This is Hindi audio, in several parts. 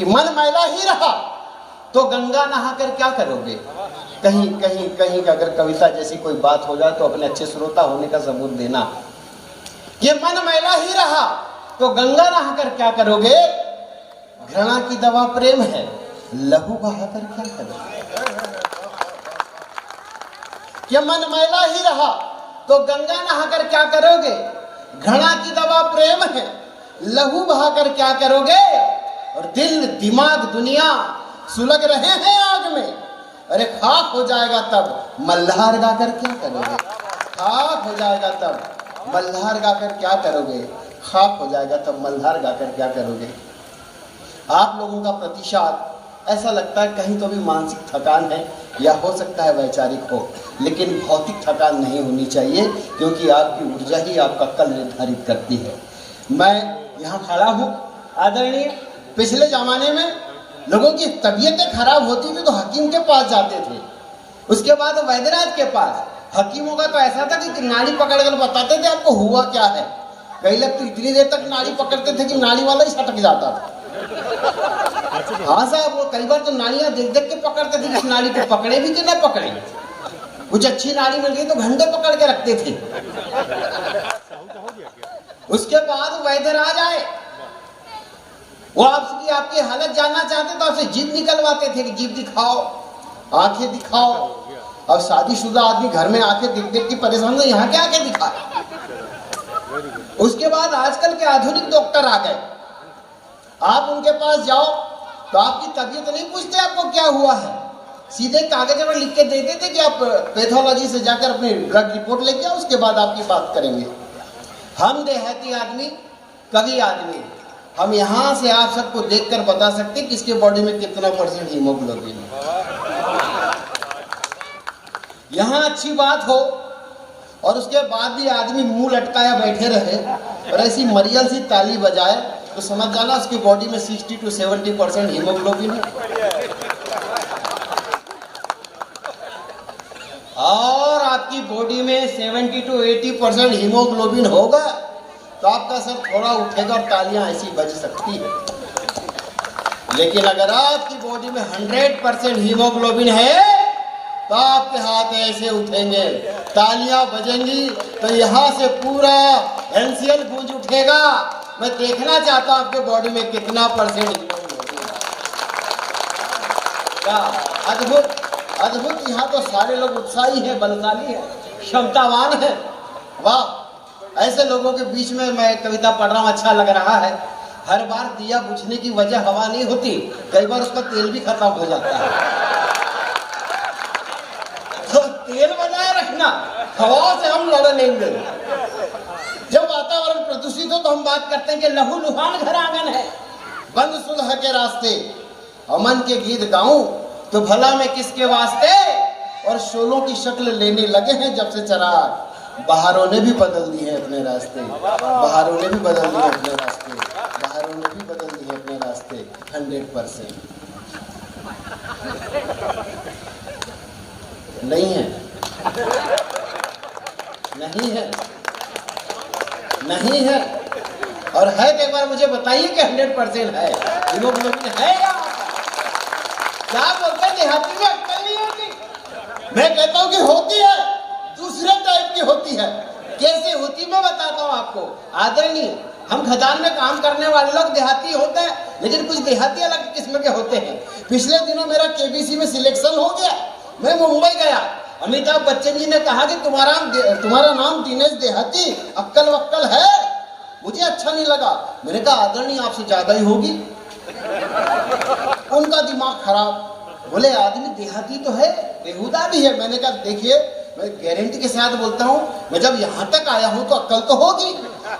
कि मन मैला ही रहा तो गंगा नहाकर क्या करोगे। कहीं कहीं कहीं अगर कविता जैसी कोई बात हो जाए तो अपने अच्छे श्रोता होने का सबूत देना। ये मन मैला ही रहा तो गंगा नहाकर क्या करोगे। घृणा की दवा प्रेम है, लहू बहाकर क्या करोगे। ये मन मैला ही रहा तो गंगा नहाकर क्या करोगे। घृणा की दवा प्रेम है, लहू बहाकर क्या करोगे। और दिल दिमाग दुनिया सुलग रहे हैं आग में, अरे खाक हो जाएगा तब मल्हार गाकर क्या करोगे। खाक हो जाएगा तब मल्हार गाकर क्या करोगे। खाक हो जाएगा तब मल्हार गाकर क्या करोगे। आप लोगों का प्रतिशत ऐसा लगता है कहीं तो भी मानसिक थकान है या हो सकता है वैचारिक हो, लेकिन भौतिक थकान नहीं होनी चाहिए, क्योंकि आपकी ऊर्जा ही आपका कल निर्धारित करती है। मैं यहाँ खड़ा हूँ आदरणीय, पिछले जमाने में लोगों की तबीयतें खराब होती थी तो हकीम के पास जाते थे, उसके बाद वैद्यनाथ के पास। हकीमों का तो ऐसा था कि नाड़ी पकड़कर बताते थे आपको हुआ क्या है। कई लोग तो इतनी देर तक नाड़ी पकड़ते थे कि नाड़ी वाला ही सटक जाता था। हाँ साहब, वो कई बार तो नाड़ियां देख देख के पकड़ते थे कि नाड़ी को पकड़े भी कि न पकड़े। कुछ अच्छी नाड़ी मिल गई तो घंटे पकड़ के रखते थे। उसके बाद वैद्यराज आए, वो आपकी हालत जानना चाहते तो आपसे जीभ निकलवाते थे कि जीभ दिखाओ, आंखें दिखाओ। अब शादीशुदा आदमी घर में आंखें देख देख के परेशान है, यहाँ के आंखें दिखाए। उसके बाद आजकल के आधुनिक डॉक्टर आ गए, आप उनके पास जाओ तो आपकी तबीयत नहीं पूछते आपको क्या हुआ है, सीधे कागज पर लिख के देते थे कि आप पैथोलॉजी से जाकर अपनी ब्लड रिपोर्ट लेके आओ, उसके बाद आपकी बात करेंगे। हम देहाती आदमी, कवि आदमी, हम यहाँ से आप सबको देखकर बता सकते हैं किसके बॉडी में कितना % हीमोग्लोबिन है। यहाँ अच्छी बात हो और उसके बाद भी आदमी मुंह लटकाया बैठे रहे और ऐसी मरियल सी ताली बजाए तो समझ जाना उसकी बॉडी में 60 to 70% हीमोग्लोबिन है। और आपकी बॉडी में 70 to 80% हीमोग्लोबिन होगा तो आपका सर थोड़ा उठेगा और तालियां ऐसी बज सकती है। लेकिन अगर आपकी बॉडी में 100% हीमोग्लोबिन है तो आपके हाथ ऐसे उठेंगे, तालियां बजेंगी तो यहाँ से पूरा एनसीएल गूंज उठेगा। मैं देखना चाहता हूं आपके बॉडी में कितना % हीमोग्लोबिन है। क्या अद्भुत अद्भुत। यहाँ तो सारे लोग उत्साही हैं, बलशाली हैं, क्षमतावान हैं। वाह, ऐसे लोगों के बीच में मैं कविता पढ़ रहा हूँ, अच्छा लग रहा है। हर बार दिया बुझने की वजह हवा नहीं होती, कई बार उसका तेल भी खत्म हो जाता है। तो तेल बनाए रखना, हवा से हम लड़ लेंगे। जब वातावरण प्रदूषित हो तो हम बात करते हैं कि लहू लुहान घर आंगन है, बंद सुलह के रास्ते, अमन के गीत गाऊं तो भला मैं किसके वास्ते। और शोलों की शक्ल लेने लगे हैं जब से चराग, बहारों ने भी बदल दिए हैं अपने रास्ते, बहारों ने भी बदल दिए अपने रास्ते, बहारों ने भी बदल दिए अपने रास्ते 100%। नहीं है, नहीं है, नहीं है। और है तो एक बार मुझे बताइए कि 100% है हीमोग्लोबिन है या क्या बोलते हैं देहाती में अक्ल नहीं होती। मैं कहता हूं कि होती है, दूसरे टाइप की होती है। कैसे होती मैं बताता हूं आपको। आदरणीय, हम खदान में काम करने वाले लोग देहाती होते हैं, लेकिन कुछ देहाती अलग किस्म के होते हैं। पिछले दिनों मेरा केबीसी में सिलेक्शन हो गया, मैं मुंबई गया। अमिताभ बच्चन जी ने कहा कि तुम्हारा नाम दिनेश देहाती, अक्कल वक्कल है। मुझे अच्छा नहीं लगा, मैंने कहा आदरणीय आपसे ज्यादा ही होगी। उनका दिमाग खराब, बोले आदमी देहाती तो है, बेहुदा भी है। मैंने कहा देखिए, मैं गारंटी के साथ बोलता हूँ, मैं जब यहाँ तक आया हूँ तो अक्ल तो होगी,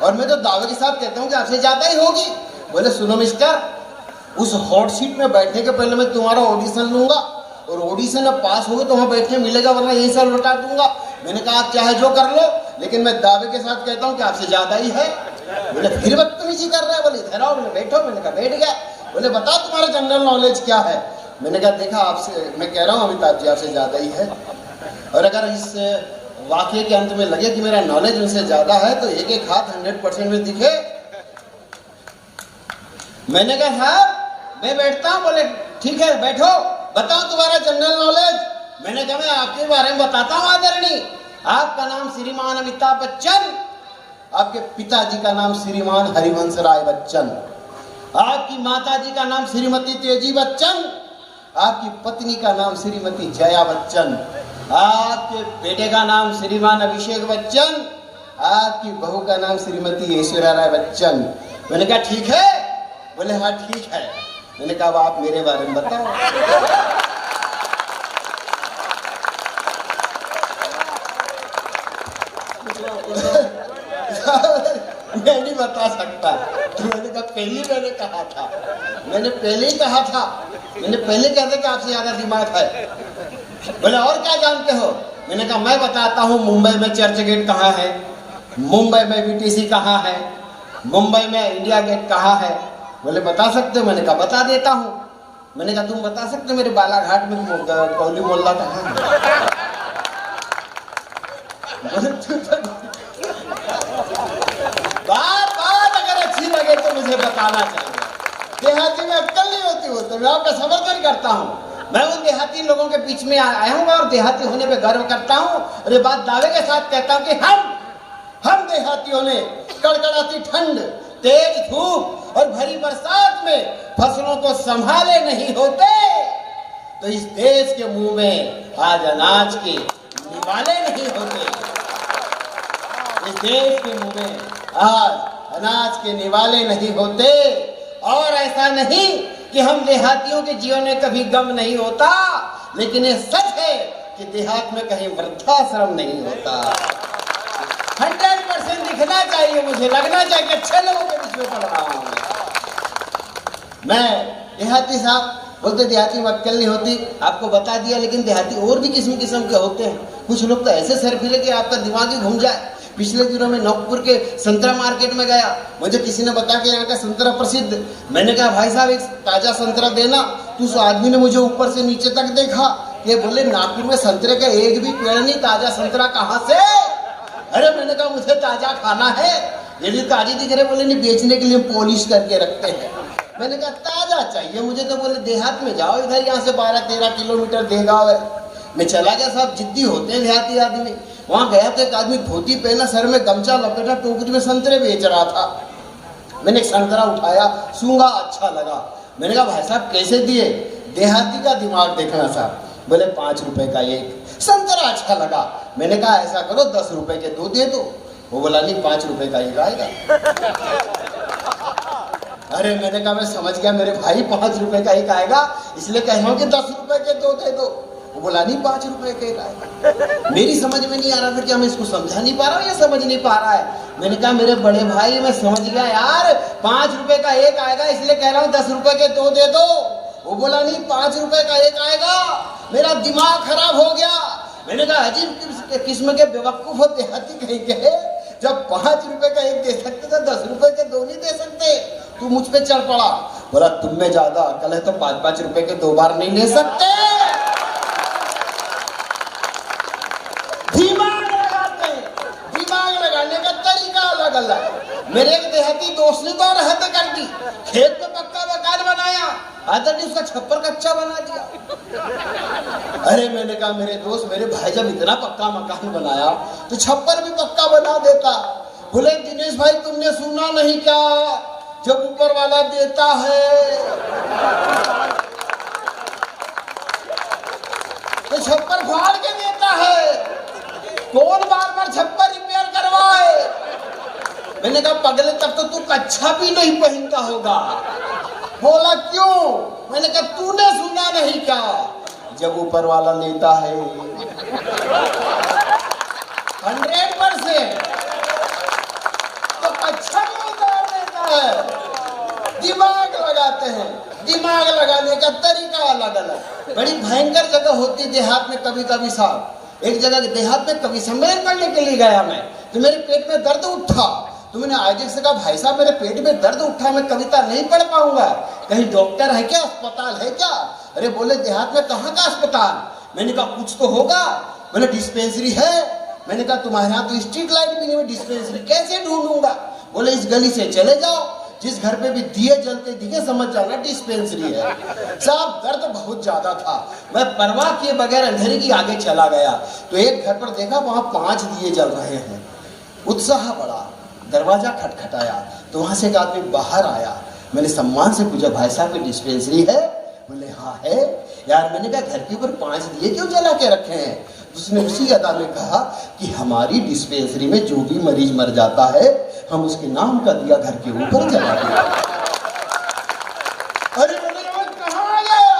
और मैं तो दावे के साथ कहता हूँ कि आपसे ज्यादा ही होगी। बोले सुनो मिस्टर, उस हॉट सीट में बैठने के पहले मैं तुम्हारा ऑडिशन लूंगा, और ऑडिशन में पास हो गए तो वहाँ बैठने मिलेगा, वरना यही सर लौटा दूंगा। मैंने कहा आप चाहे जो कर लो, लेकिन मैं दावे के साथ कहता हूँ कि आपसे ज्यादा ही है। बोले फिर बदतमीजी कर रहा है। बोले इधर आओ। मैंने बैठो। मैंने कहा बैठ गया। बोले बताओ तुम्हारा जनरल नॉलेज क्या है। मैंने कहा देखा, आपसे मैं कह रहा हूँ अमिताभ जी आपसे ज्यादा ही है, और अगर इस वाक्य के अंत में लगे कि मेरा नॉलेज उनसे ज्यादा है तो एक एक हाथ 100% में दिखे। मैंने कहा साहब मैं बैठता हूँ। बोले ठीक है बैठो, बताओ तुम्हारा जनरल नॉलेज। मैंने कहा मैं आपके बारे में बताता हूँ आदरणीय। आपका नाम श्रीमान अमिताभ बच्चन, आपके पिताजी का नाम श्रीमान हरिवंश राय बच्चन, आपकी माताजी का नाम श्रीमती तेजी बच्चन, आपकी पत्नी का नाम श्रीमती जया बच्चन, आपके बेटे का नाम श्रीमान अभिषेक बच्चन, आपकी बहू का नाम श्रीमती ऐश्वर्या राय बच्चन। मैंने कहा ठीक है। बोले हाँ ठीक है। मैंने कहा अब आप मेरे बारे में बताओ। मैं नहीं बता सकता। तो मैंने कहा मैंने कहा था, मैंने पहले ही कहा था, मैंने पहले कहा था कि आपसे ज्यादा दिमाग है। बोले और क्या जानते हो? मैंने कहा मैं बताता हूँ मुंबई में चर्च गेट कहाँ है, मुंबई में बीटीसी कहाँ है, मुंबई में इंडिया गेट कहाँ है। बोले बता सकते हो? मैंने कहा बता देता हूँ। मैंने कहा तुम बता सकते हो मेरे बालाघाट में कौली मोहल्ला कहाँ है? बात अगर अच्छी लगे तो मुझे बताना चाहिए। देहाती में अक्ल नहीं होती हो तो मैं आपका समर्थन करता हूँ। मैं उन देहाती लोगों के बीच में आया हूँ और देहाती होने पे गर्व करता हूँ। और ये बात दावे के साथ कहता हूँ कि हम देहातियों ने कड़कड़ाती ठंड, तेज धूप और भरी बरसात में फसलों को संभाले नहीं होते तो इस देश के मुंह में आज अनाज के निवाले नहीं होते। इस देश के मुंह में आज अनाज के निवाले नहीं होते। और ऐसा नहीं कि हम देहातियों के जीवन में कभी गम नहीं होता, लेकिन ये सच है कि देहात में कहीं वृद्धाश्रम नहीं होता। 100% दिखना चाहिए, मुझे लगना चाहिए कि अच्छे लोगों के बीच में पढ़ रहा हूँ मैं। देहाती साहब बोलते देहाती में अक्ल नहीं होती, आपको बता दिया। लेकिन देहाती और भी किस्म किस्म के होते हैं। कुछ लोग तो ऐसे सर फिरे कि आपका दिमाग ही घूम जाए। पिछले दिनों में नागपुर के संतरा मार्केट में गया, मुझे किसी ने बताया कि यहाँ का संतरा प्रसिद्ध। मैंने कहा भाई साहब एक ताजा संतरा देना। तो उस आदमी ने मुझे ऊपर से नीचे तक देखा। ये बोले नागपुर में संतरे का एक भी पेड़ नहीं, ताजा संतरा कहाँ से? अरे मैंने कहा मुझे ताजा खाना है। यदि ताजी दिख रहे, बोले नहीं बेचने के लिए पॉलिश करके रखते हैं। मैंने कहा ताजा चाहिए मुझे। तो बोले देहात में जाओ, इधर यहाँ से 12-13 किलोमीटर देगा। मैं चला गया। साहब जिद्दी होते हैं देहाती आदमी। वहां गया तो एक आदमी धोती पहना, सर में गमछा लपेटा, टोकरी में संतरे बेच रहा था। मैंने एक संतरा उठाया, सूंघा, अच्छा लगा। मैंने कहा भाई साहब कैसे दिए? देहाती का दिमाग देखना साहब। बोले 5 रुपए का एक। संतरा अच्छा लगा। मैंने कहा ऐसा करो 10 रुपए के 2 दे दो। वो बोला नहीं 5 रुपए का एक आएगा। अरे मैंने कहा मैं समझ गया मेरे भाई 5 रुपए का एक आएगा, इसलिए कह रहा हूँ कि 10 रुपए के 2 दे दो। वो बोला नहीं 5 रुपए के एक आएगा। मेरी समझ में नहीं आ रहा था कि मैं इसको समझा नहीं पा रहा हूँ या समझ नहीं पा रहा है। मैंने कहा मेरे बड़े भाई मैं समझ गया यार, 5 रुपए का एक आएगा इसलिए कह रहा हूँ 10 रुपए के 2 दे दो। वो बोला नहीं 5 रुपए का एक आएगा। मेरा दिमाग खराब हो गया। मैंने कहा अजीब किस्म के बेवकूफ हो देहाती कहीं के, जब 5 रुपए का एक दे सकते तो 10 रुपए के 2 नहीं दे सकते। तू मुझ पे चढ़ पड़ा। बोला तुम में ज्यादा अकल है तो 5-5 रुपए के 2 बार नहीं ले सकते। दिमाग लगाने का तरीका अलग अलग। मेरे एक देहाती दोस्त ने तो हद कर दी। खेत में पक्का मकान बनाया, आदर ने उसका छप्पर कच्चा बना दिया। अरे मैंने कहा मेरे दोस्त, मेरे भाई जब इतना पक्का मकान बनाया तो छप्पर भी पक्का बना देता। बोले दिनेश भाई तुमने सुना नहीं क्या, जब ऊपर वाला देता है तो छप्पर फाड़ के देता है। कौन बार बार छप्पर रिपेयर करवाए? मैंने कहा पगले तब तो तू कच्छा भी नहीं पहनता होगा। बोला क्यों? मैंने कहा तूने सुना नहीं क्या, जब ऊपर वाला लेता है 100% तो कच्छा भी उतार देता है। दिमाग लगाते हैं, दिमाग लगाने का तरीका अलग अलग। बड़ी भयंकर जगह होती देहात में कभी कभी साहब। एक जगह देहात में कवि सम्मेलन करने के लिए गया मैं, तो मेरे पेट में दर्द उठा। तो मैंने आयोजक से कहा भाई साहब मेरे पेट में दर्द उठा, मैं कविता नहीं पढ़ पाऊंगा, कहीं डॉक्टर है क्या, अस्पताल है क्या? अरे बोले देहात में कहाँ का अस्पताल? मैंने कहा कुछ तो होगा। मैंने डिस्पेंसरी है। मैंने कहा तुम्हारे यहाँ तो स्ट्रीट लाइट भी नहीं है, डिस्पेंसरी कैसे ढूंढूंगा? बोले इस गली से चले जाओ, जिस घर पे भी दिए जलते दिखे समझ जाना डिस्पेंसरी है। साहब दर्द बहुत ज्यादा था, मैं परवाह किए बगैर अंधेरे की आगे चला गया तो एक घर पर देखा वहां 5 दिए जल रहे हैं। उत्साह बढ़ा, दरवाजा खटखटाया तो वहां से एक आदमी बाहर आया। मैंने सम्मान से पूछा, भाई साहब की डिस्पेंसरी है? बोले हाँ है। यार मैंने कहा घर के ऊपर 5 दिए क्यों जला के रखे हैं? उसने उसी अदा में कहा कि हमारी डिस्पेंसरी में जो भी मरीज मर जाता है हम उसके नाम का दिया घर के ऊपर जलाते हैं। अरे मैंने कहा आ गया,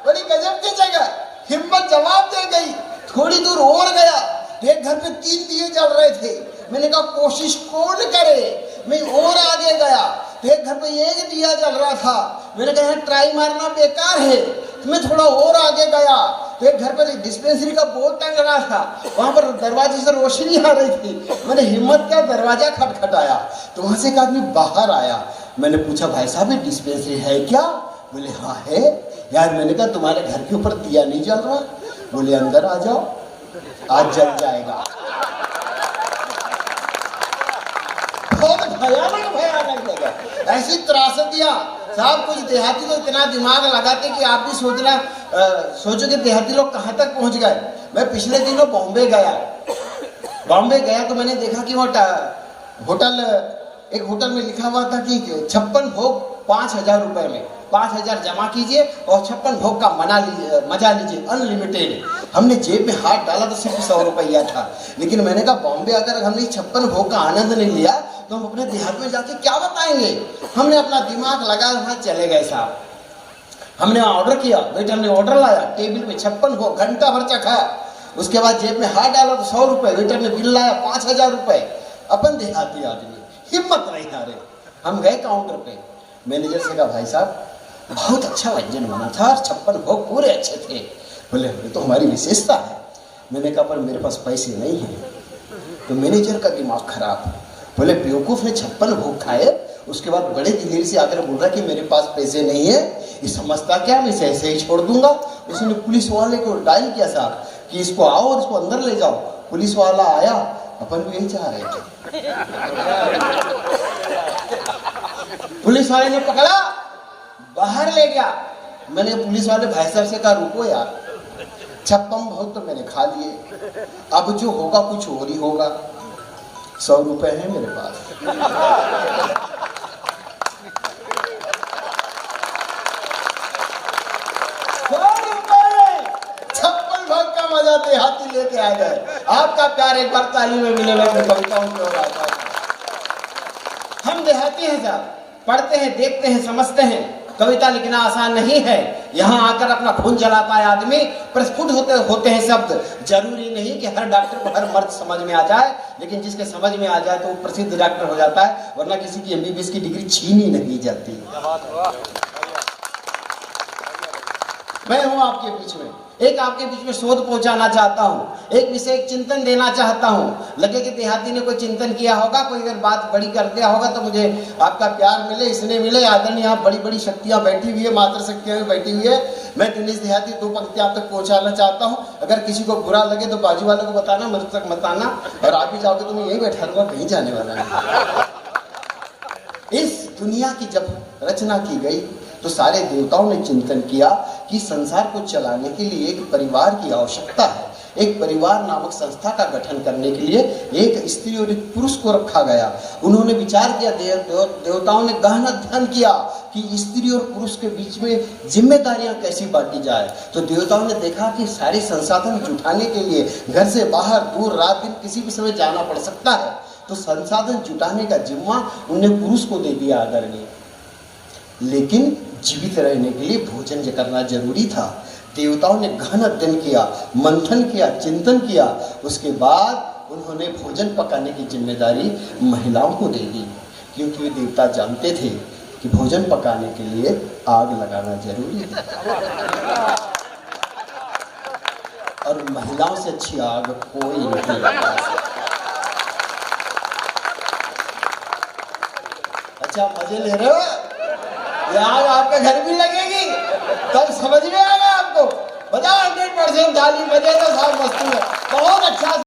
बड़ी गजब की जगह, हिम्मत जवाब दे गई। थोड़ी दूर और गया, एक घर पे 3 दिए जल रहे थे। मैंने कहा कोशिश कौन करे, मैं और आगे गया तो एक घर पे 1 दिया जल रहा था। मैंने कहा ट्राई मारना बेकार है, तो मैं थोड़ा और आगे गया तो एक घर पर डिस्पेंसरी का बोर्ड टंग रहा था, वहां पर दरवाजे से रोशनी आ रही थी। मैंने हिम्मत किया, दरवाजा खटखटाया तो वहां से एक आदमी बाहर आया। मैंने पूछा, भाई साहब ये डिस्पेंसरी है क्या? बोले हाँ है। यार मैंने कहा तुम्हारे घर के ऊपर दिया नहीं जल रहा? बोले अंदर आ जाओ, आज जल जाएगा। बहुत भयानक भयानक जगह, ऐसी त्रासदियां। साहब कुछ देहाती तो इतना दिमाग लगाते कि आप भी सोचो कि देहाती लोग कहां तक पहुंच गए। मैं पिछले दिनों बॉम्बे गया तो मैंने देखा कि वो एक होटल में लिखा हुआ था कि 56 भोग 5,000 रुपए में, 5,000 जमा कीजिए और 56 भोग का मजा लीजिए अनलिमिटेड। हमने जेब में हाथ डाला तो सिर्फ 100 रुपया था, लेकिन मैंने कहा बॉम्बे अगर हमने 56 भोग का आनंद नहीं लिया तो हम अपने देहात में जाके क्या बताएंगे। हमने अपना दिमाग लगा वहां चले गए साहब। हमने ऑर्डर किया, वेटर ने ऑर्डर लाया, टेबल पे 56 भोग घंटा भर चखा। उसके बाद जेब में हाथ डाला तो 100 रुपए, वेटर ने बिल लाया 5,000 रुपए। अपन देहाती आदमी हिम्मत नहीं हारे, हम गए काउंटर पे। मैनेजर से कहा भाई साहब बहुत अच्छा व्यंजन बना था और 56 भोग पूरे अच्छे थे। बोले ये तो हमारी विशेषता है। मैंने कहा पर मेरे पास पैसे नहीं है। तो मैनेजर का दिमाग खराब, बोले बेवकूफ ने 56 भोग खाए, उसके बाद बड़े दिलेर से आकर बोल रहा कि मेरे पास पैसे नहीं है, ये समझता क्या मैं इसे ऐसे ही छोड़ दूंगा। उसने पुलिस वाले को डायल किया साहब कि इसको आओ और इसको अंदर ले जाओ। पुलिस वाला आया, अपन भी यही चाह रहे थे। पुलिस वाले ने पकड़ा, बाहर ले गया। मैंने पुलिस वाले भाई साहब से कहा रुको यार, 56 भोग तो मैंने खा लिए, अब जो होगा कुछ और ही होगा। 100 रुपए है मेरे पास। 56 भोग का मजा देहाती लेके आ गए। आपका प्यार एक बार ताली में मिले। कविताओं की ओर आता है। हम देहाती हैं साहब, पढ़ते हैं, देखते हैं, समझते हैं। कविता लिखना आसान नहीं है। यहाँ आकर अपना खून जलाता है आदमी, प्रस्फुट होते हैं शब्द। जरूरी नहीं कि हर डॉक्टर को हर मर्द समझ में आ जाए, लेकिन जिसके समझ में आ जाए तो वो प्रसिद्ध डॉक्टर हो जाता है, वरना किसी की MBBS की डिग्री छीन ही नहीं जाती। मैं हूं आपके बीच में, एक आपके बीच में शोध पहुंचाना चाहता हूं, एक विषय एक चिंतन देना चाहता हूं। लगे कि देहाती ने कोई चिंतन किया होगा, कोई अगर बात बड़ी कर दिया होगा तो मुझे आपका प्यार मिले, इसने मिले। आदरणीय यहाँ बड़ी बड़ी शक्तियां बैठी हुई है, मातृ शक्तियां बैठी हुई है। मैं दिनेश देहाती 2 पंक्तियां आप तक पहुंचाना चाहता हूँ। अगर किसी को बुरा लगे तो बाजू वालों को बताना, मेरे तक मत आना। और आप ही जाओगे तो मैं यही बैठा रहूंगा, कहीं जाने वाला नहीं। इस दुनिया की जब रचना की गई तो सारे देवताओं ने चिंतन किया कि संसार को चलाने के लिए एक परिवार की आवश्यकता है। एक परिवार नामक संस्था का गठन करने के लिए एक स्त्री और एक पुरुष को रखा गया। उन्होंने विचार किया, देवताओं ने गहन अध्ययन किया कि स्त्री और पुरुष के बीच में जिम्मेदारियां कैसी बांटी जाए। तो देवताओं ने देखा कि सारे संसाधन जुटाने के लिए घर से बाहर दूर रात दिन किसी भी समय जाना पड़ सकता है, तो संसाधन जुटाने का जिम्मा उन्हें पुरुष को दे दिया आदरणीय। लेकिन जीवित रहने के लिए भोजन करना जरूरी था। देवताओं ने गहन अध्ययन किया, मंथन किया, चिंतन किया। उसके बाद उन्होंने भोजन पकाने की जिम्मेदारी महिलाओं को दे दी, क्योंकि वे देवता जानते थे कि भोजन पकाने के लिए आग लगाना जरूरी है और महिलाओं से अच्छी आग कोई नहीं लगा। अच्छा मजे ले रहे हो? ये आग आपके घर भी लगेगी, तब समझ में आएगा आपको। बजाओ 100% ताली, मजे तो साहब मस्ती है, बहुत अच्छा।